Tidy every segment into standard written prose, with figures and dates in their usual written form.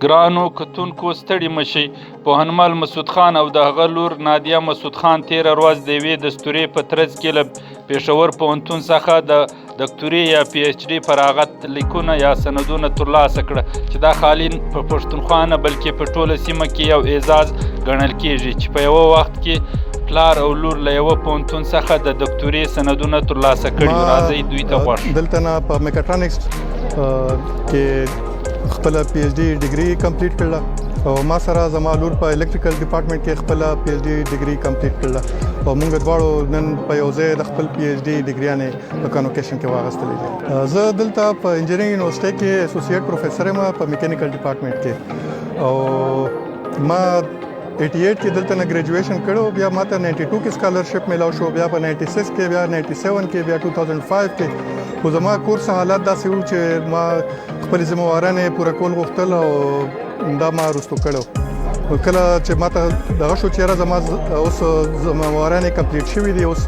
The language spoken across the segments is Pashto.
ګرانو کتونکو ستړي مشئ. پوهنمل مسعود خان او د هغه لور نادیه مسعود خان تېره ورځ د یوې دستورې په ترڅ کې له پېښور پوهنتون څخه د دکتورې یا پی ایچ ډي فراغت لیکونه یا سندونه ترلاسه کړه چې دا خالي په پښتونخوا نه بلکې په ټوله سیمه کې یو اعزاز ګڼل کیږي چې په یوه وخت کې پلار او لور له یوه پوهنتون څخه د دکتورې سندونه ترلاسه کړي. راځئ دوی ته غوږ. دلته نه په میکاټرانکس کې خپل پی ایچ ډي ډیګري کمپلیټ کړله او ما سره زما لور په الکتریکل ډپارټمنټ کې خپل پی ایچ ډي ډیګري کمپلیټ کړله او موږ دواړو نن په یو ځای د خپل پی ایچ ډي ډیګریانې په کنوکیشن کې واغستلې دي. زه دلته په انجینرینګ یونیورسيټي کې اسوسییټ پروفیسر یم په میکانیکل ډپارټمنټ کې او ما 88 کې دلته نه ګریجویشن کړو. بیا ماته 92 کې سکالرشپ ملاو شو، بیا په 96 کې، بیا 97 کې، بیا 2005 کې. خو زما کورس حالات داسې وو چې ما خپل ذمہوارانې پوره کول غوښتل او دا ما وروستو کړو. کله چې ماته دغه شو چې یاره زما اوس ذمہوارانې کمپلیټ شوي دي، اوس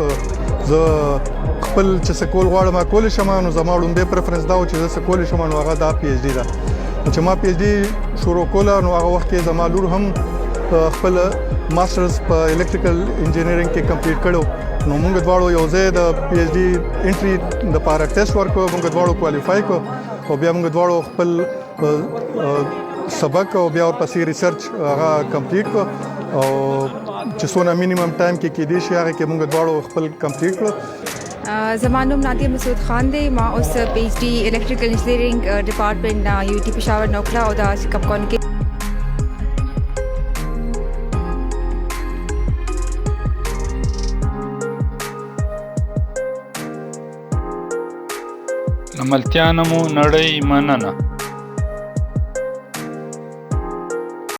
زه خپل چې څه کول غواړم کولی شم، نو زما لومړی پرفرنس دا و چې زه څه کولی شم، نو هغه دا پی ایچ ډي ده. چې ما پی ایچ ډي شروع کوله نو هغه وخت کې زما لور هم خپل ماسټرز په الکتریکل انجینرینګ کې کمپلیټ کړو. نو موږ دواړو یو ځای د پی ایچ ډي انټري د پاره ټیسټ ورکړو، موږ دواړو کوالیفای کړو او بیا موږ دواړو خپل سبق او بیا ورپسې ریسرچ هغه کمپلیټ کړو او چې څونه مینیمم ټایم کې کېدی شي هغه کې موږ دواړو خپل کمپلیټ کړو. زما نوم نادیه مسعود خان دی. ما اوس پی ایچ ډي الکتریکل انجینرینګ ډپارټمنټ نه یو ټي پېښور نه وکړه او دا کپکون کې عملتیا نه مو نړۍ مننه.